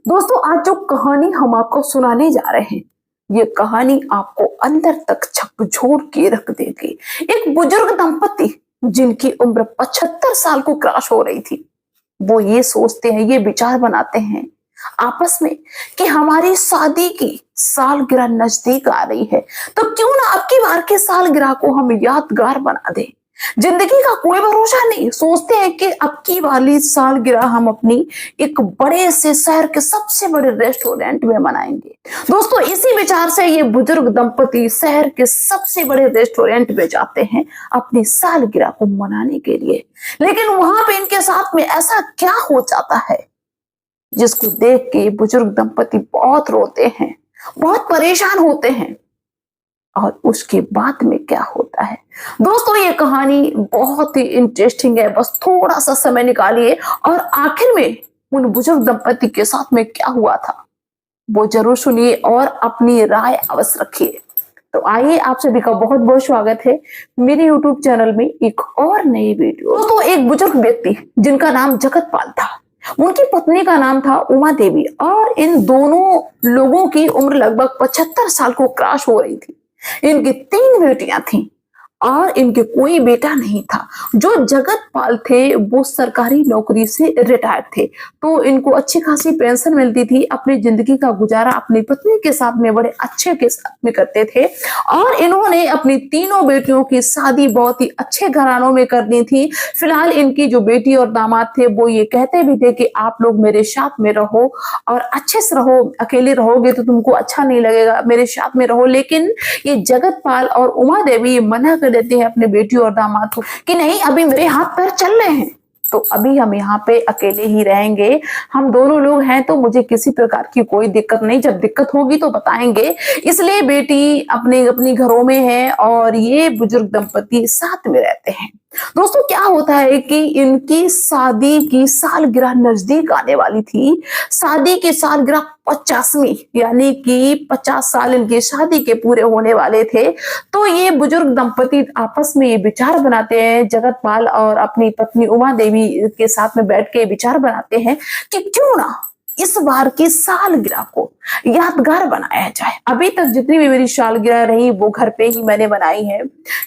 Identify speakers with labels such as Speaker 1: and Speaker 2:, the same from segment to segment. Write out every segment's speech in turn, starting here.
Speaker 1: दोस्तों, आज जो कहानी हम आपको सुनाने जा रहे हैं, ये कहानी आपको अंदर तक झकझोर के रख देगी। एक बुजुर्ग दंपति जिनकी उम्र 75 साल को क्रॉस हो रही थी, वो ये सोचते हैं, ये विचार बनाते हैं आपस में कि हमारी शादी की सालगिरह नजदीक आ रही है, तो क्यों ना अब की बार के सालगिरह को हम यादगार बना दें। जिंदगी का कोई भरोसा नहीं, सोचते हैं कि अब की वाली सालगिरह हम अपनी एक बड़े से शहर के सबसे बड़े रेस्टोरेंट में मनाएंगे। दोस्तों, इसी विचार से ये बुजुर्ग दंपति शहर के सबसे बड़े रेस्टोरेंट में जाते हैं अपनी सालगिरह को मनाने के लिए। लेकिन वहां पे इनके साथ में ऐसा क्या हो जाता है जिसको देख के बुजुर्ग दंपति बहुत रोते हैं, बहुत परेशान होते हैं। और उसके बाद में क्या होता है, दोस्तों ये कहानी बहुत ही इंटरेस्टिंग है। बस थोड़ा सा समय निकालिए और आखिर में उन बुजुर्ग दंपति के साथ में क्या हुआ था वो जरूर सुनिए और अपनी राय अवश्य रखिए। तो आइए, आप सभी का बहुत बहुत स्वागत है मेरे YouTube चैनल में एक और नई वीडियो। तो एक बुजुर्ग व्यक्ति जिनका नाम जगतपाल था, उनकी पत्नी का नाम था उमा देवी, और इन दोनों लोगों की उम्र लगभग 75 साल को क्रॉस हो रही थी। इनकी 3 बेटियां थीं और इनके कोई बेटा नहीं था। जो जगतपाल थे वो सरकारी नौकरी से रिटायर्ड थे, तो इनको अच्छी खासी पेंशन मिलती थी। अपनी जिंदगी का गुजारा अपनी पत्नी के साथ में बड़े अच्छे के साथ में करते थे। और इन्होंने अपनी तीनों बेटियों की शादी बहुत ही अच्छे घरानों में करनी थी। फिलहाल इनकी जो बेटी और दामाद थे वो ये कहते भी थे कि आप लोग मेरे साथ में रहो और अच्छे से रहो, अकेले रहोगे तो तुमको अच्छा नहीं लगेगा, मेरे साथ में रहो। लेकिन ये जगतपाल और उमा देवी मना कर देते हैं अपने बेटी और दामाद को कि नहीं, अभी मेरे हाथ पैर चल रहे हैं, तो अभी हम यहाँ पे अकेले ही रहेंगे। हम दोनों लोग हैं तो मुझे किसी प्रकार की कोई दिक्कत नहीं, जब दिक्कत होगी तो बताएंगे। इसलिए बेटी अपने अपनी घरों में है और ये बुजुर्ग दंपति साथ में रहते हैं। दोस्तों, क्या होता है कि इनकी शादी की सालगिरह नजदीक आने वाली थी। शादी की सालगिरह 50वीं, यानी कि 50 साल इनकी शादी के पूरे होने वाले थे। तो ये बुजुर्ग दंपति आपस में ये विचार बनाते हैं, जगतपाल और अपनी पत्नी उमा देवी के साथ में बैठ के विचार बनाते हैं कि क्यों ना इस बार की सालगिरह को यादगार बनाया जाए। अभी तक जितनी भी मेरी सालगिरह रही वो घर पे ही मैंने बनाई है,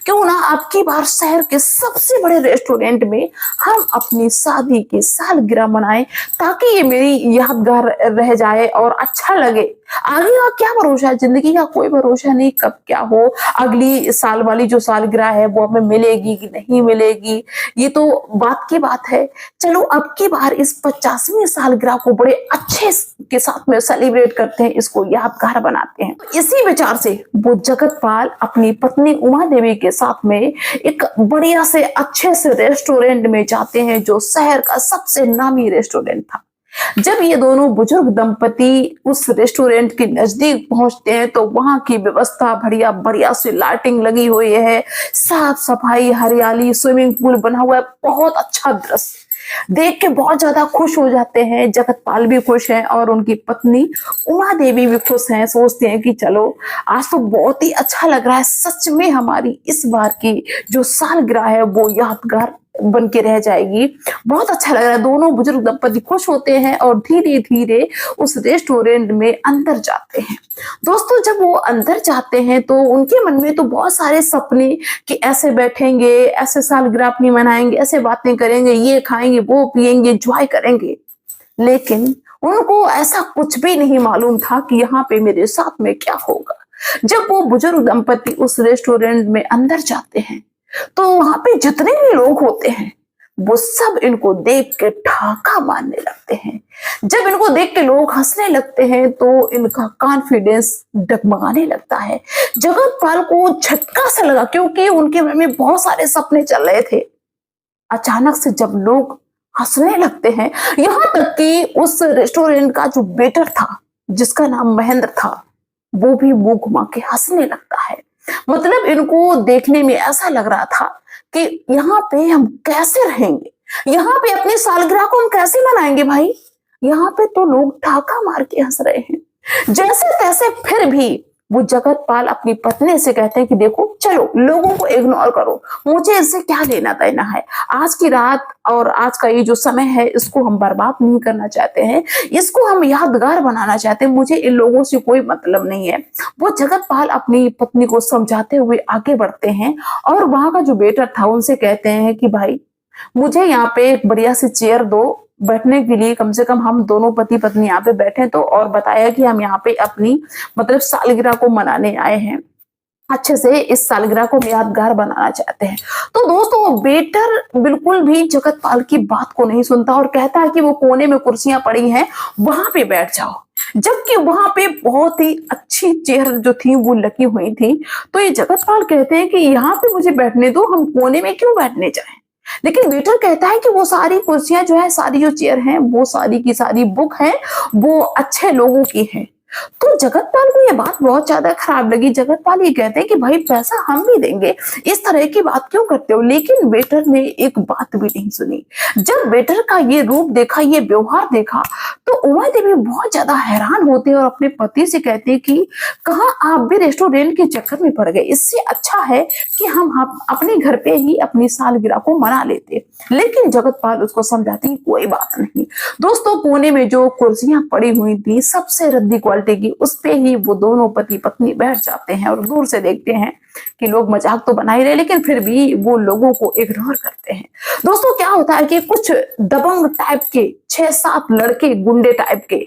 Speaker 1: क्यों ना अब की बार शहर के सबसे बड़े रेस्टोरेंट में हम अपनी शादी की सालगिरह मनाएं, ताकि ये मेरी यादगार रह जाए और अच्छा लगे। आगे का क्या भरोसा है, जिंदगी का कोई भरोसा नहीं, कब क्या हो। अगली साल वाली जो सालगिरह है वो हमें मिलेगी कि नहीं मिलेगी, ये तो बात की बात है। चलो अब की बार इस 50वीं सालगिरह को बड़े अच्छे के साथ में सेलिब्रेट करते हैं, इसको यादगार बनाते हैं। तो इसी विचार से वो जगतपाल अपनी पत्नी उमा देवी के साथ में एक बढ़िया से अच्छे से रेस्टोरेंट में जाते हैं, जो शहर का सबसे नामी रेस्टोरेंट था। जब ये दोनों बुजुर्ग दंपति उस रेस्टोरेंट के नजदीक पहुंचते हैं तो वहां की व्यवस्था बढ़िया बढ़िया से लाइटिंग लगी हुई है, साफ सफाई, हरियाली, स्विमिंग पूल बना हुआ है, बहुत अच्छा दृश्य देख के बहुत ज्यादा खुश हो जाते हैं। जगतपाल भी खुश हैं और उनकी पत्नी उमा देवी भी खुश हैं। सोचते हैं कि चलो आज तो बहुत ही अच्छा लग रहा है, सच में हमारी इस बार की जो सालगिरह है वो यादगार बन के रह जाएगी। बहुत अच्छा लग रहा है। दोनों बुजुर्ग दंपति खुश होते हैं और धीरे धीरे उस रेस्टोरेंट में अंदर जाते हैं। दोस्तों, जब वो अंदर जाते हैं तो उनके मन में तो बहुत सारे सपने कि ऐसे बैठेंगे, ऐसे सालगिरह अपनी मनाएंगे, ऐसे बातें करेंगे, ये खाएंगे, वो पिएंगे, एंजॉय करेंगे। लेकिन उनको ऐसा कुछ भी नहीं मालूम था कि यहाँ पे मेरे साथ में क्या होगा। जब वो बुजुर्ग दंपति उस रेस्टोरेंट में अंदर जाते हैं तो वहां पे जितने भी लोग होते हैं वो सब इनको देख के ठहाका मारने लगते हैं। जब इनको देख के लोग हंसने लगते हैं तो इनका कॉन्फिडेंस डगमगाने लगता है। जगतपाल को झटका सा लगा, क्योंकि उनके मन में बहुत सारे सपने चल रहे थे। अचानक से जब लोग हंसने लगते हैं, यहाँ तक कि उस रेस्टोरेंट का जो वेटर था जिसका नाम महेंद्र था, वो भी मुंह घुमा के हंसने लगता है। मतलब इनको देखने में ऐसा लग रहा था कि यहाँ पे हम कैसे रहेंगे, यहाँ पे अपनी सालगिरह को हम कैसे मनाएंगे भाई। यहाँ पे तो लोग ठहाका मार के हंस रहे हैं। जैसे तैसे फिर भी वो जगतपाल अपनी पत्नी से कहते हैं कि देखो चलो लोगों को इग्नोर करो, मुझे इससे क्या लेना देना है। आज की रात और आज का ये जो समय है इसको हम बर्बाद नहीं करना चाहते हैं, इसको हम यादगार बनाना चाहते हैं, मुझे इन लोगों से कोई मतलब नहीं है। वो जगतपाल अपनी पत्नी को समझाते हुए आगे बढ़ते हैं और वहां का जो वेटर था उनसे कहते हैं कि भाई मुझे यहाँ पे एक बढ़िया सी चेयर दो बैठने के लिए, कम से कम हम दोनों पति पत्नी यहाँ पे बैठे। तो और बताया कि हम यहाँ पे अपनी मतलब सालगिरह को मनाने आए हैं, अच्छे से इस सालगिरह को यादगार बनाना चाहते हैं। तो दोस्तों वेटर बिल्कुल भी जगतपाल की बात को नहीं सुनता और कहता है कि वो कोने में कुर्सियां पड़ी हैं वहां पे बैठ जाओ, जबकि वहां पे बहुत ही अच्छी चेयर जो थी वो लगी हुई थी। तो ये जगतपाल कहते हैं कि यहाँ पे मुझे बैठने दो, हम कोने में क्यों बैठने जाएं। लेकिन वेटर कहता है कि वो सारी कुर्सियां जो है, सारी जो चेयर हैं, वो सारी की सारी बुक है, वो अच्छे लोगों की है। तो जगतपाल को ये बात बहुत ज्यादा खराब लगी। जगतपाल ये कहते हैं कि भाई पैसा हम भी देंगे, इस तरह की बात क्यों करते हो। लेकिन वेटर ने एक बात भी नहीं सुनी। जब वेटर का ये रूप देखा, ये व्यवहार देखा, तो उमा देवी बहुत ज्यादा हैरान होते हैं और अपने पति से कहते हैं कि कहाँ आप भी रेस्टोरेंट के चक्कर में पड़ गए, इससे अच्छा है कि हम अपने घर पे ही अपनी सालगिरह को मना लेते। लेकिन जगतपाल उसको समझाती कोई बात नहीं। दोस्तों कोने में जो कुर्सियां पड़ी हुई थी सबसे रद्दी क्वालिटी की, उस पे ही वो दोनों पति पत्नी बैठ जाते हैं और दूर से देखते हैं कि लोग मजाक तो बना ही रहे, लेकिन फिर भी वो लोगों को इग्नोर करते हैं। दोस्तों क्या होता है कि कुछ दबंग टाइप के 6-7 लड़के, गुंडे टाइप के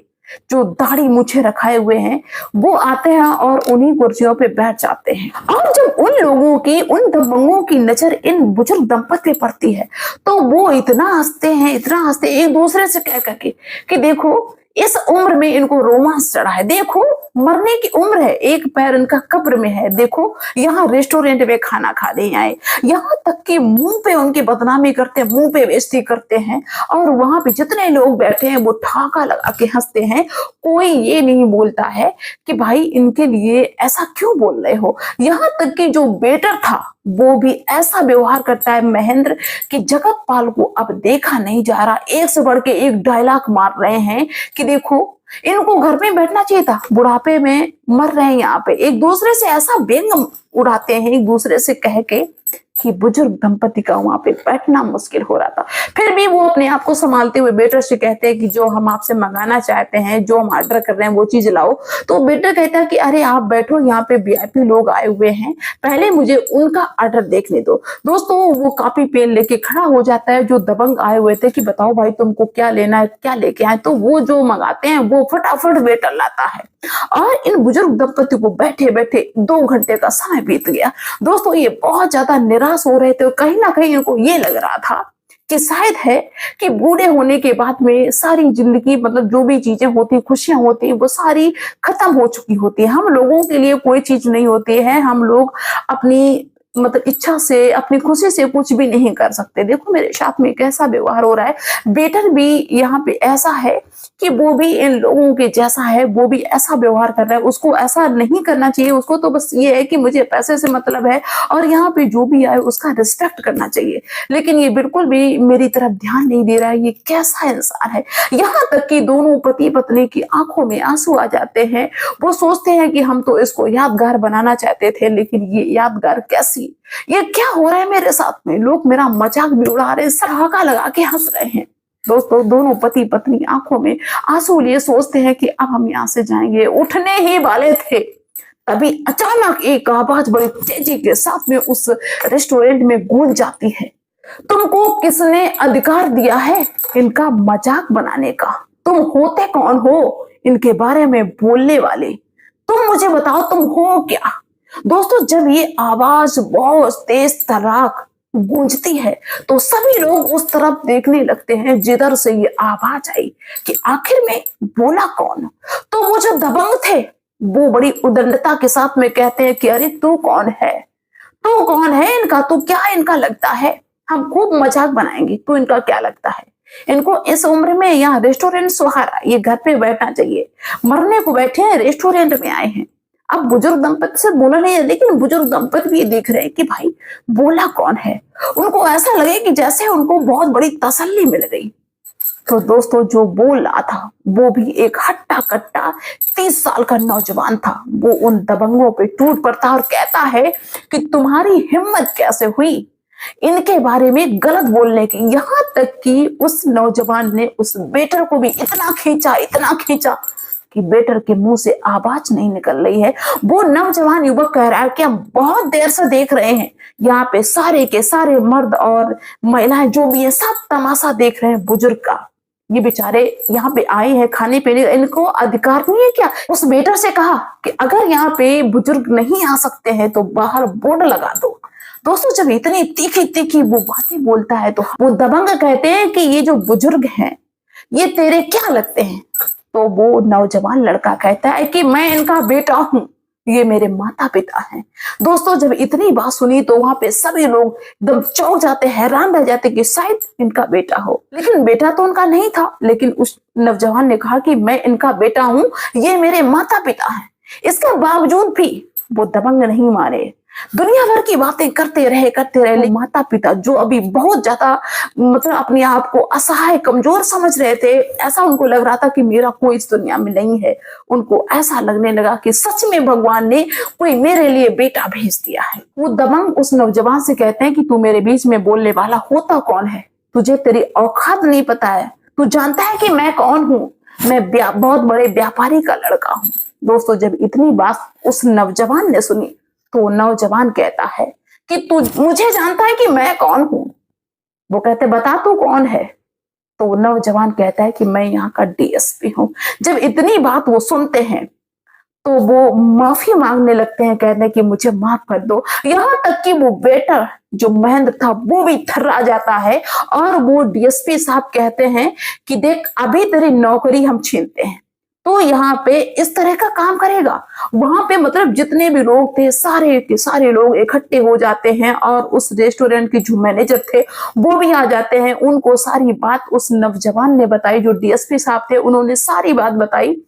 Speaker 1: जो दाढ़ी मूछे रखाए हुए हैं, वो आते हैं और उन्हीं कुर्सियों पे बैठ जाते हैं। और जब उन लोगों की, उन दबंगों की नजर इन बुजुर्ग दंपति पे पड़ती है तो वो इतना हंसते हैं, इतना हंसते एक दूसरे से कह करके कि देखो इस उम्र में इनको रोमांस चढ़ा है, देखो मरने की उम्र है, एक पैर इनका कब्र में है, देखो यहाँ रेस्टोरेंट में खाना खाने आए, यहाँ तक कि मुंह पे उनकी बदनामी करते हैं, मुंह पे बेइज्जती करते हैं। और वहां पे जितने लोग बैठे हैं वो ठहाका लगा के हंसते हैं। कोई ये नहीं बोलता है कि भाई इनके लिए ऐसा क्यों बोल रहे हो। यहाँ तक कि जो वेटर था वो भी ऐसा व्यवहार करता है महेंद्र कि जगतपाल को अब देखा नहीं जा रहा। एक से बढ़ के एक डायलॉग मार रहे हैं कि देखो इनको घर में बैठना चाहिए था, बुढ़ापे में मर रहे हैं यहाँ पे। एक दूसरे से ऐसा व्यंग उड़ाते हैं एक दूसरे से कह के कि बुजुर्ग दंपति का वहां पे बैठना मुश्किल हो रहा था। फिर भी वो अपने आप को संभालते हुए वेटर से कहते हैं कि जो हम आपसे मंगाना चाहते हैं, जो हम ऑर्डर कर रहे हैं वो चीज लाओ। तो वेटर कहता है कि अरे आप बैठो, यहाँ पे वीआईपी लोग आए हुए हैं, पहले मुझे उनका ऑर्डर देखने दो। दोस्तों वो कॉपी पेन लेके खड़ा हो जाता है, जो दबंग आए हुए थे कि बताओ भाई तुमको क्या लेना है, क्या लेके आए। तो वो जो मंगाते हैं वो फटाफट वेटर लाता है और इन बुजुर्ग दंपति को बैठे बैठे 2 घंटे का समय बीत गया। दोस्तों ये बहुत ज्यादा निराश हो रहे थे, कहीं ना कहीं इनको ये लग रहा था कि शायद है कि बूढ़े होने के बाद में सारी जिंदगी, मतलब जो भी चीजें होती, खुशियां होती, वो सारी खत्म हो चुकी होती है। हम लोगों के लिए कोई चीज नहीं होती है, हम लोग अपनी मतलब इच्छा से, अपनी खुशी से कुछ भी नहीं कर सकते। देखो मेरे साथ में कैसा व्यवहार हो रहा है। वेटर भी यहाँ पे ऐसा है कि वो भी इन लोगों के जैसा है, वो भी ऐसा व्यवहार कर रहा है। उसको ऐसा नहीं करना चाहिए, उसको तो बस ये है कि मुझे पैसे से मतलब है और यहाँ पे जो भी आए उसका रिस्पेक्ट करना चाहिए। लेकिन ये बिल्कुल भी मेरी तरफ ध्यान नहीं दे रहा है, ये कैसा इंसान है। यहाँ तक कि दोनों पति पत्नी की आंखों में आंसू आ जाते हैं। वो सोचते हैं कि हम तो इसको यादगार बनाना चाहते थे, लेकिन ये यादगार कैसी, ये क्या हो रहा है मेरे साथ में। लोग मेरा मजाक भी उड़ा रहे हैं, सराहका लगा के हंस रहे हैं। दोस्तों दोनों पति पत्नी आंखों में आंसू लिए सोचते हैं कि अब हम यहाँ से जाएंगे। उठने ही वाले थे तभी अचानक एक आवाज बड़ी तेजी के साथ में उस रेस्टोरेंट में गूंज जाती है, तुमको किसने अधिकार दिया है इनका मजाक बनाने का? तुम होते कौन हो इनके बारे में बोलने वाले? तुम मुझे बताओ तुम हो क्या? दोस्तों जब ये आवाज बहुत तेज तराक गूंजती है तो सभी लोग उस तरफ देखने लगते हैं जिधर से ये आवाज आई कि आखिर में बोला कौन। तो वो जो दबंग थे वो बड़ी उदंडता के साथ में कहते हैं कि अरे तू कौन है, तू कौन है इनका, तू क्या इनका लगता है? हम खूब मजाक बनाएंगे, तू इनका क्या लगता है? इनको इस उम्र में यहाँ रेस्टोरेंट सुहारा, ये घर पे बैठना चाहिए, मरने को बैठे हैं, रेस्टोरेंट में आए हैं। अब बुजुर्ग दंपति से बोला नहीं है, लेकिन बुजुर्ग दंपति भी देख रहे हैं कि भाई बोला कौन है। उनको ऐसा लगे कि जैसे उनको बहुत बड़ी तसल्ली मिल गई। तो दोस्तों जो बोल रहा था वो भी एक हट्टा कट्टा 30 साल का नौजवान था। वो उन दबंगों पे टूट पड़ता और कहता है कि तुम्हारी हिम्मत कैसे हुई इनके बारे में गलत बोलने की। यहाँ तक कि उस नौजवान ने उस वेटर को भी इतना खींचा कि वेटर के मुंह से आवाज नहीं निकल रही है। वो नौजवान युवक कह रहा है कि हम बहुत देर से देख रहे हैं, यहाँ पे सारे के सारे मर्द और महिलाएं जो भी है सब तमाशा देख रहे हैं बुजुर्ग का। ये बेचारे यहाँ पे आए हैं खाने पीने, इनको अधिकार नहीं है क्या? उस वेटर से कहा कि अगर यहाँ पे बुजुर्ग नहीं आ सकते हैं तो बाहर बोर्ड लगा दो। दोस्तों जब इतनी तीखी तीखी वो बातें बोलता है तो वो दबंग कहते हैं कि ये जो बुजुर्ग हैं ये तेरे क्या लगते हैं? तो वो नौजवान लड़का कहता है कि मैं इनका बेटा हूं, ये मेरे माता पिता हैं। दोस्तों जब इतनी बात सुनी तो वहां पे सभी लोग एकदम चौंक जाते, हैरान रह जाते कि शायद इनका बेटा हो, लेकिन बेटा तो उनका नहीं था। लेकिन उस नौजवान ने कहा कि मैं इनका बेटा हूं, ये मेरे माता पिता हैं। इसके बावजूद भी वो दबंग नहीं माने, दुनिया भर की बातें करते रहे। माता पिता जो अभी बहुत ज्यादा मतलब अपने आप को असहाय कमजोर समझ रहे थे, ऐसा उनको लग रहा था कि मेरा कोई इस दुनिया में नहीं है। उनको ऐसा लगने लगा कि सच में भगवान ने कोई मेरे लिए बेटा भेज दिया है। वो दबंग उस नौजवान से कहते हैं कि तू मेरे बीच में बोलने वाला होता कौन है? तुझे तेरी औकात नहीं पता है? तू जानता है कि मैं कौन हूँ? मैं बहुत बड़े व्यापारी का लड़का हूँ। दोस्तों जब इतनी बात उस नौजवान ने सुनी तो नौजवान कहता है कि तू मुझे जानता है कि मैं कौन हूं? वो कहते बता तू कौन है? तो नौजवान कहता है कि मैं यहाँ का डीएसपी हूं। जब इतनी बात वो सुनते हैं तो वो माफी मांगने लगते हैं, कहते हैं कि मुझे माफ कर दो। यहाँ तक कि वो वेटर जो महेंद्र था वो भी थर्रा जाता है और वो डीएसपी साहब कहते हैं कि देख अभी तेरी नौकरी हम छीनते हैं, तो यहाँ पे इस तरह का काम करेगा। वहां पे मतलब जितने भी लोग थे सारे के सारे लोग इकट्ठे हो जाते हैं और उस रेस्टोरेंट के जो मैनेजर थे वो भी आ जाते हैं। उनको सारी बात उस नौजवान ने बताई, जो डीएसपी साहब थे उन्होंने सारी बात बताई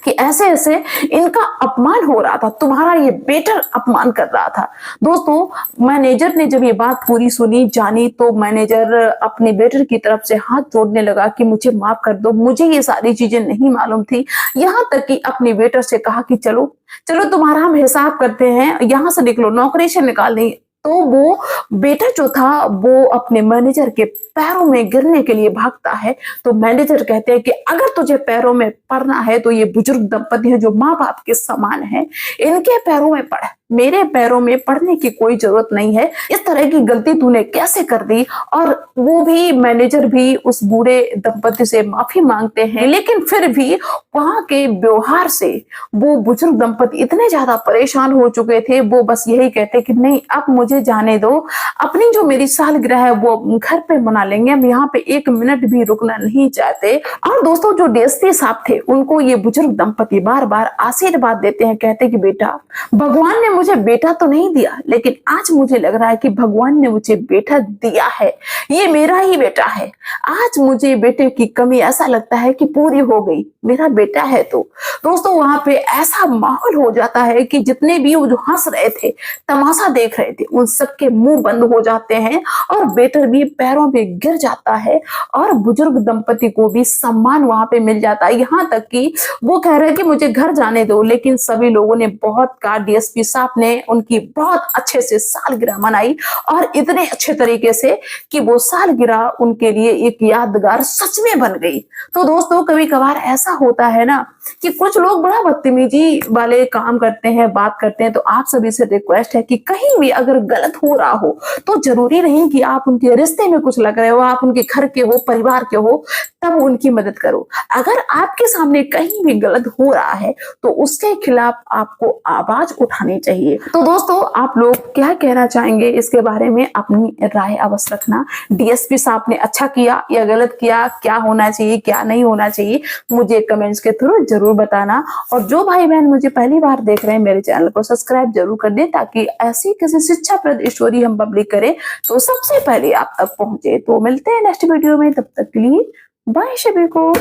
Speaker 1: कि ऐसे ऐसे इनका अपमान हो रहा था, तुम्हारा ये बेटर अपमान कर रहा था। दोस्तों मैनेजर ने जब ये बात पूरी सुनी जानी तो मैनेजर अपने बेटर की तरफ से हाथ जोड़ने लगा कि मुझे माफ कर दो, मुझे ये सारी चीजें नहीं मालूम थी। यहाँ तक कि अपने बेटर से कहा कि चलो चलो तुम्हारा हम हिसाब करते हैं, यहाँ से निकलो, नौकरी से निकाल देंगे। तो वो बेटा जो था वो अपने मैनेजर के पैरों में गिरने के लिए भागता है। तो मैनेजर कहते हैं कि अगर तुझे पैरों में पड़ना है तो ये बुजुर्ग दंपति है जो माँ बाप के समान है, इनके पैरों में पड़, मेरे पैरों में पड़ने की कोई जरूरत नहीं है। इस तरह की गलती तूने कैसे कर दी? और वो भी मैनेजर भी उस बूढ़े दंपति से माफी मांगते हैं, लेकिन फिर भी वहां के व्यवहार से वो बुजुर्ग दंपति इतने ज्यादा परेशान हो चुके थे, वो बस यही कहते कि नहीं अब मुझे जाने दो, अपनी जो मेरी सालगिरह है वो घर पे मना लेंगे, हम यहाँ पे एक मिनट भी रुकना नहीं चाहते। और दोस्तों जो डीएसपी साहब थे उनको ये बुजुर्ग दंपति बार बार आशीर्वाद देते हैं, कहते कि बेटा भगवान ने मुझे बेटा तो नहीं दिया, लेकिन आज मुझे लग रहा है कि भगवान ने मुझे बेटा दिया है, ये मेरा ही बेटा है। आज मुझे बेटे की कमी ऐसा लगता है कि पूरी हो गई, मेरा बेटा है। तो दोस्तों वहां पे ऐसा माहौल हो जाता है कि जितने भी वो जो हंस रहे थे, तमाशा देख रहे थे, उन सबके मुंह बंद हो जाते हैं और बेटर भी पैरों पे गिर जाता है और बुजुर्ग दंपति को भी सम्मान वहां पे मिल जाता है। यहाँ तक कि वो कह रहे हैं कि मुझे घर जाने दो, लेकिन सभी लोगों ने बहुत कहा, डीएसपी साहब ने उनकी बहुत अच्छे से सालगिरह मनाई और इतने अच्छे तरीके से कि वो सालगिरह उनके लिए एक यादगार सच में बन गई। तो दोस्तों कभी कभार ऐसा होता है ना कि कुछ लोग बड़ा बदतमीजी वाले काम करते हैं, बात करते हैं। तो आप सभी से रिक्वेस्ट है कि कहीं भी अगर गलत हो रहा हो तो जरूरी नहीं कि आप उनके रिश्ते में कुछ लग रहे हो, आप उनके घर के हो, परिवार के हो, तब उनकी मदद करो। अगर आपके सामने कहीं भी गलत हो रहा है तो उसके खिलाफ आपको आवाज उठानी चाहिए। तो दोस्तों आप लोग क्या कहना चाहेंगे इसके बारे में? अपनी राय अवश्य रखना। डीएसपी साहब ने अच्छा किया या गलत किया, क्या होना चाहिए क्या नहीं होना चाहिए, मुझे कमेंट्स के थ्रू जरूर बताना। और जो भाई बहन मुझे पहली बार देख रहे हैं मेरे चैनल को सब्सक्राइब जरूर कर दें, ताकि ऐसी किसी शिक्षाप्रद स्टोरी हम पब्लिक करें तो सबसे पहले आप तक पहुंचे। तो मिलते हैं नेक्स्ट वीडियो में, तब तक के लिए बाय सभी को।